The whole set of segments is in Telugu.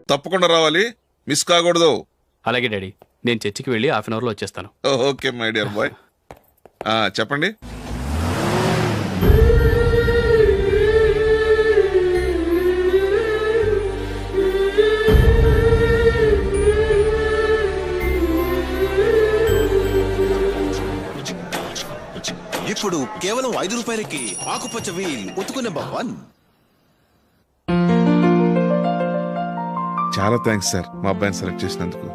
తప్పకుండా రావాలి, మిస్ కాకూడదు. అలాగే డాడీ, నేను చర్చికి వెళ్ళి హాఫ్ అన్ అవర్లో వచ్చేస్తాను. Okay my dear bye. చెప్పండి. ఇప్పుడు కేవలం 5 రూపాయలకి ఆకుపచ్చ వీల్ ఉతుకు నెంబర్ 1. చాలా థ్యాంక్స్ సార్, మా అబ్బాయిని సెలెక్ట్ చేసినందుకు.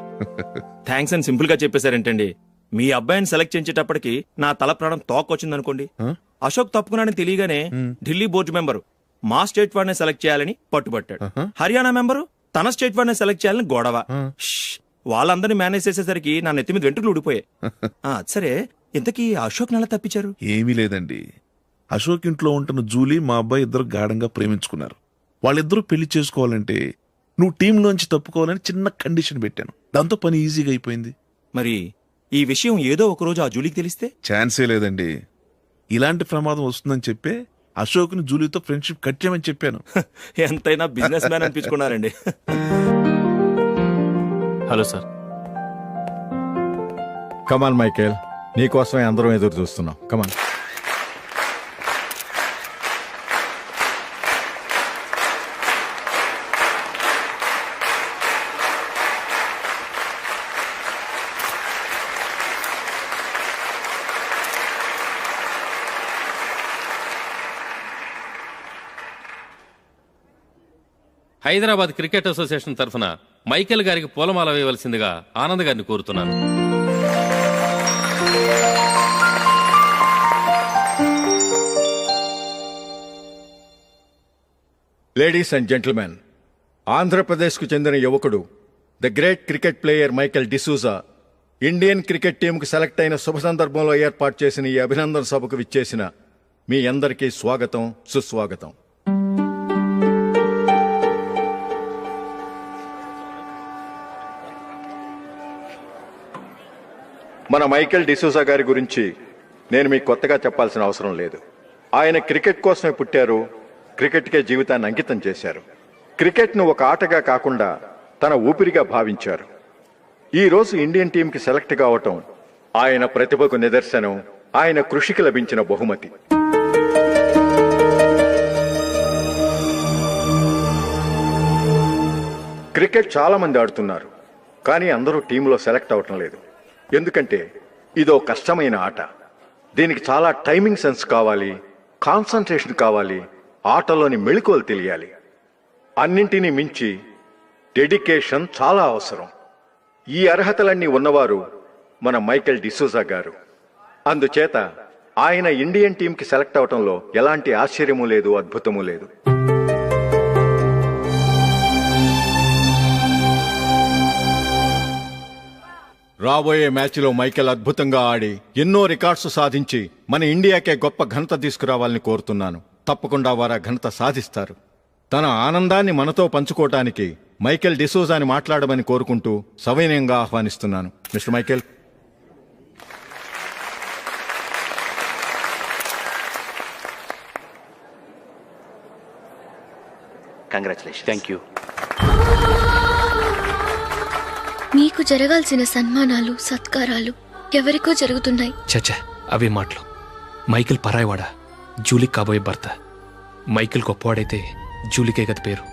థ్యాంక్స్ అని సింపుల్ గా చెప్పేశారేంటండి. మీ అబ్బాయిని సెలెక్ట్ చేసేటప్పటికి నా తల ప్రాణం తోకొచ్చిందనుకోండి. అశోక్ తప్పుకున్నాడని తెలియగానే ఢిల్లీ బోర్డు మెంబరు మా స్టేట్ వాడిని సెలెక్ట్ చేయాలని పట్టుబట్టాడు. హర్యానా మెంబరు తన స్టేట్ వాడిని సెలెక్ట్ చేయాలని గొడవ. వాళ్ళందరినీ మేనేజ్ చేసేసరికి నా నెత్తి మీద వెంట్రుకలు ఊడిపోయాయి. సరే, ఇంతకీ అశోక్ నెల తప్పించారు? ఏమీ లేదండి, అశోక్ ఇంట్లో ఉంటున్న జూలీ మా అబ్బాయి ఇద్దరు గాఢంగా ప్రేమించుకున్నారు. వాళ్ళిద్దరూ పెళ్లి చేసుకోవాలంటే నువ్వు టీంలోంచి తప్పుకోవాలని చిన్న కండిషన్ పెట్టాను. దాంతో పని ఈజీగా అయిపోయింది. మరి ఈ విషయం ఏదో ఒక రోజు ఆ జూలీకి తెలిస్తే? ఛాన్సే లేదండి. ఇలాంటి ప్రమాదం వస్తుందని చెప్పే అశోక్ని జూలీతో ఫ్రెండ్షిప్ కట్టామని చెప్పాను. ఎంతైనా బిజినెస్ మ్యాన్ అనిపించుకున్నారండి. Hello sir. కమాన్ మైకేల్, నీకోసమే అందరం ఎదురు చూస్తున్నాం. కమాన్. హైదరాబాద్ క్రికెట్ అసోసియేషన్ తరఫున మైకేల్ గారికి పూలమాల వేయవలసిందిగా ఆనంద్ గారిని కోరుతున్నాను. లేడీస్ అండ్ జెంటిల్మెన్, ఆంధ్రప్రదేశ్కు చెందిన యువకుడు the great cricket player Michael D'Souza Indian cricket టీంకు సెలెక్ట్ అయిన శుభ సందర్భంలో ఏర్పాటు చేసిన ఈ అభినందన సభకు విచ్చేసిన మీ అందరికీ స్వాగతం, సుస్వాగతం. మన మైకేల్ డిసూజా గారి గురించి నేను మీకు కొత్తగా చెప్పాల్సిన అవసరం లేదు. ఆయన క్రికెట్ కోసమే పుట్టారు, క్రికెట్కే జీవితాన్ని అంకితం చేశారు. క్రికెట్ను ఒక ఆటగా కాకుండా తన ఊపిరిగా భావించారు. ఈ రోజు ఇండియన్ టీంకి సెలెక్ట్ కావటం ఆయన ప్రతిభకు నిదర్శనం, ఆయన కృషికి లభించిన బహుమతి. క్రికెట్ చాలా మంది ఆడుతున్నారు, కానీ అందరూ టీంలో సెలెక్ట్ అవటం లేదు. ఎందుకంటే ఇదో కష్టమైన ఆట. దీనికి చాలా టైమింగ్ సెన్స్ కావాలి, కాన్సంట్రేషన్ కావాలి, ఆటలోని మెళకువలు తెలియాలి. అన్నింటినీ మించి డెడికేషన్ చాలా అవసరం. ఈ అర్హతలన్నీ ఉన్నవారు మన మైకేల్ డిసూజా గారు. అందుచేత ఆయన ఇండియన్ టీంకి సెలెక్ట్ అవటంలో ఎలాంటి ఆశ్చర్యమూ లేదు, అద్భుతమూ లేదు. రాబోయే మ్యాచ్లో మైకేల్ అద్భుతంగా ఆడి ఎన్నో రికార్డ్స్ సాధించి మన ఇండియాకే గొప్ప ఘనత తీసుకురావాలని కోరుతున్నాను. తప్పకుండా వారు ఆ ఘనత సాధిస్తారు. తన ఆనందాన్ని మనతో పంచుకోవటానికి మైకేల్ డిసూజాని మాట్లాడమని కోరుకుంటూ సవినయంగా ఆహ్వానిస్తున్నాను. Mister Michael. Congratulation. Thank you. మీకు జరగాల్సిన సన్మానాలు, సత్కారాలు ఎవరికో జరుగుతున్నాయి. చచ్చా, అవే మాటలు. మైకేల్ పరాయివాడా, జూలీకి కాబోయే భర్త. మైకేల్ గొప్పవాడైతే జూలీకే గది పేరు.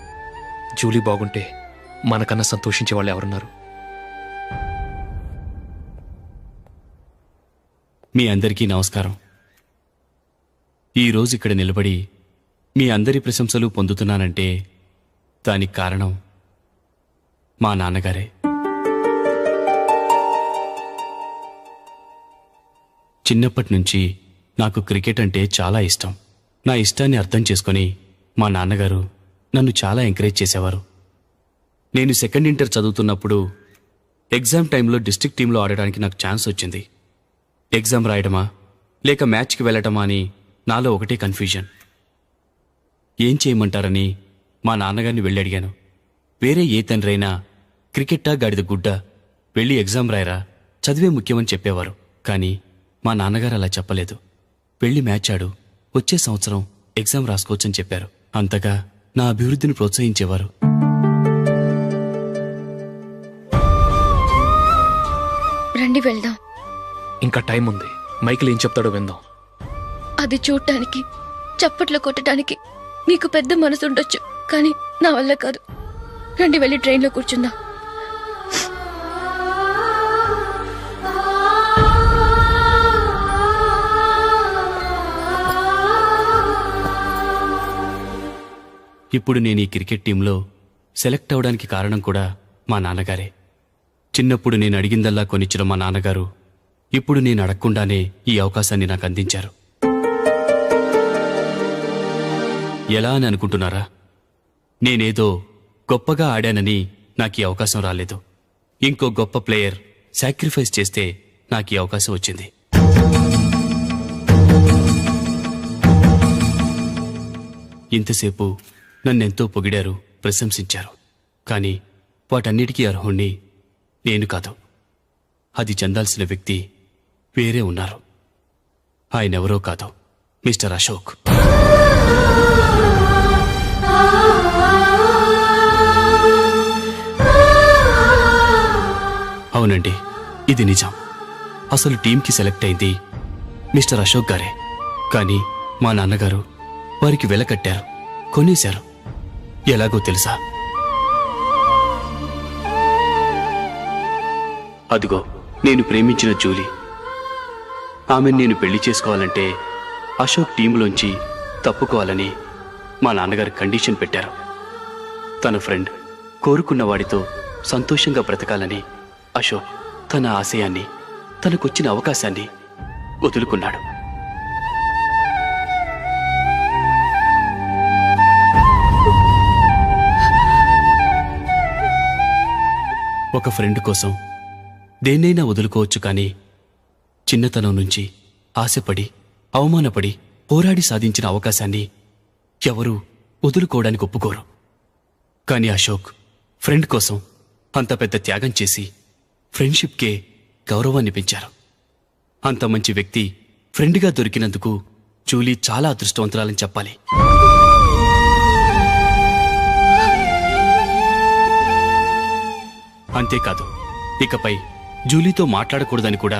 జూలీ బాగుంటే మనకన్నా సంతోషించే వాళ్ళు ఎవరున్నారు? మీ అందరికీ నమస్కారం. ఈరోజు ఇక్కడ నిలబడి మీ అందరి ప్రశంసలు పొందుతున్నానంటే దానికి కారణం మా నాన్నగారే. చిన్నప్పటి నుంచి నాకు క్రికెట్ అంటే చాలా ఇష్టం. నా ఇష్టాన్ని అర్థం చేసుకొని మా నాన్నగారు నన్ను చాలా ఎంకరేజ్ చేసేవారు. నేను సెకండ్ ఇంటర్ చదువుతున్నప్పుడు ఎగ్జామ్ టైంలో డిస్ట్రిక్ట్ టీంలో ఆడడానికి నాకు ఛాన్స్ వచ్చింది. ఎగ్జామ్ రాయడమా లేక మ్యాచ్కి వెళ్ళటమా అని నాలో ఒకటే కన్ఫ్యూజన్. ఏం చేయమంటారని మా నాన్నగారిని వెళ్ళి అడిగాను. వేరే ఏ తండ్రైనా క్రికెట్టా గాడిద గుడ్డ, వెళ్ళి ఎగ్జామ్ రాయరా, చదివే ముఖ్యమని చెప్పేవారు. కానీ మా నాన్నగారు అలా చెప్పలేదు. వెళ్ళి మ్యాచ్ ఆడు, వచ్చే సంవత్సరం ఎగ్జామ్ రాసుకోవచ్చని చెప్పారు. అంతగా నా అభివృద్ధిని ప్రోత్సహించేవారు. రండి వెళ్దాం. ఇంకా టైం ఉంది. మైకిల్ ఏం చెప్తాడో విందాం. అది చూడటానికి, చప్పట్లు కొట్టడానికి మీకు పెద్ద మనసు ఉండొచ్చు, కానీ నా వల్ల కాదు. రండి వెళ్ళి ట్రైన్లో కూర్చుందాం. ఇప్పుడు నేను ఈ క్రికెట్ టీంలో సెలెక్ట్ అవడానికి కారణం కూడా మా నాన్నగారే. చిన్నప్పుడు నేను అడిగిందల్లా కొనిచ్చిన మా నాన్నగారు ఇప్పుడు నేను అడగకుండానే ఈ అవకాశాన్ని నాకు అందించారు. ఎలా అని అనుకుంటున్నారా? నేనేదో గొప్పగా ఆడానని నాకు ఈ అవకాశం రాలేదు. ఇంకో గొప్ప ప్లేయర్ సాక్రిఫైస్ చేస్తే నాకు ఈ అవకాశం వచ్చింది. ఇంతసేపు నన్నెంతో పొగిడారు, ప్రశంసించారు. కానీ వాటన్నిటికీ అర్హుణ్ణి నేను కాదు. అది చెందాల్సిన వ్యక్తి వేరే ఉన్నారు. ఆయనెవరో కాదు, మిస్టర్ అశోక్. అవునండి, ఇది నిజం. అసలు టీంకి సెలెక్ట్ అయింది మిస్టర్ అశోక్ గారే. కానీ మా నాన్నగారు వారికి వెల కట్టారు, కొనేశారు. ఎలాగో తెలుసా? అదిగో నేను ప్రేమించిన జూలీ. ఆమెను నేను పెళ్లి చేసుకోవాలంటే అశోక్ టీంలోంచి తప్పుకోవాలని మా నాన్నగారు కండిషన్ పెట్టారు. తన ఫ్రెండ్ కోరుకున్న వాడితో సంతోషంగా బ్రతకాలని అశోక్ తన ఆశయాన్ని, తనకొచ్చిన అవకాశాన్ని వదులుకున్నాడు. ఒక ఫ్రెండ్ కోసం దేన్నైనా వదులుకోవచ్చు, కానీ చిన్నతనం నుంచి ఆశపడి, అవమానపడి, పోరాడి సాధించిన అవకాశాన్ని ఎవరూ వదులుకోవడానికి ఒప్పుకోరు. కానీ అశోక్ ఫ్రెండ్ కోసం అంత పెద్ద త్యాగం చేసి ఫ్రెండ్షిప్కే గౌరవాన్ని పెంచారు. అంత మంచి వ్యక్తి ఫ్రెండ్గా దొరికినందుకు జూలీ చాలా అదృష్టవంతురాలని చెప్పాలి. అంతేకాదు, ఇకపై జూలీతో మాట్లాడకూడదని కూడా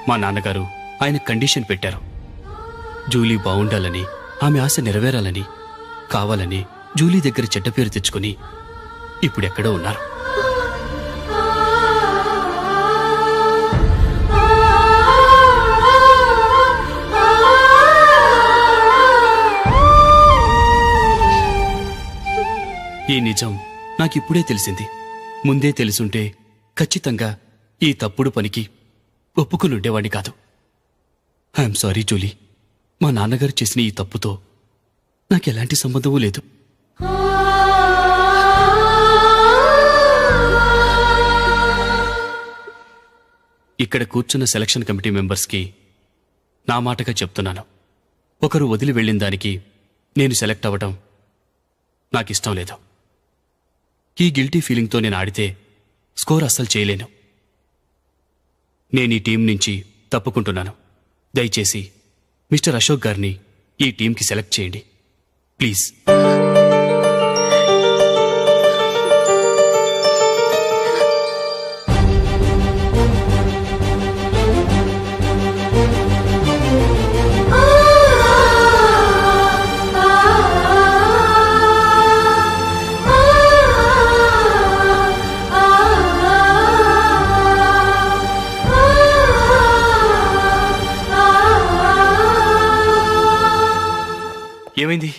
మా నాన్నగారు ఆయన కండిషన్ పెట్టారు. జూలీ బావుండాలని, ఆమె ఆశ నెరవేరాలని, కావాలని జూలీ దగ్గర చెడ్డ పేరు తెచ్చుకుని ఇప్పుడెక్కడో ఉన్నారు. ఈ నిజం నాకిప్పుడే తెలిసింది. ముందే తెలుసుంటే ఖచ్చితంగా ఈ తప్పుడు పనికి ఒప్పుకునుండేవాణ్ణి కాదు. I'm sorry Julie. మా నాన్నగారు చేసిన ఈ తప్పుతో నాకెలాంటి సంబంధమూ లేదు. ఇక్కడ కూర్చున్న సెలక్షన్ కమిటీ మెంబర్స్కి నా మాటగా చెప్తున్నాను. ఒకరు వదిలి వెళ్ళిన దానికి నేను సెలెక్ట్ అవ్వటం నాకిష్టం లేదు. ఈ గిల్టీ ఫీలింగ్తో నేను ఆడితే స్కోర్ అస్సలు చేయలేను. నేను ఈ టీం నుంచి తప్పుకుంటున్నాను. దయచేసి మిస్టర్ అశోక్ గారిని ఈ టీంకి సెలెక్ట్ చేయండి ప్లీజ్. ఏమైంది?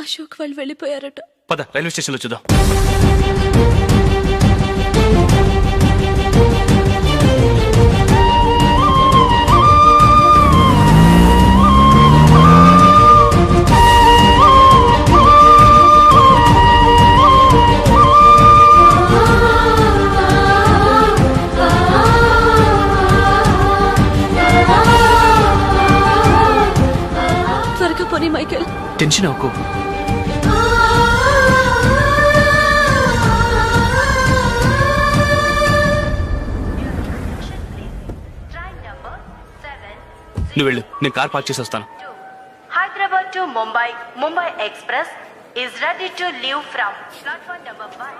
అశోక్ వాళ్ళు వెళ్ళిపోయారట. పద రైల్వే స్టేషన్లో చూద్దాం. త్వరగా పోనీ మైకేల్. టెన్షన్ అవ్వకు. నువ్వు వెళ్ళు, నేను కార్ పార్క్ చేసి వస్తాను. Hyderabad to Mumbai, Mumbai Express is ready to leave from platform number 5.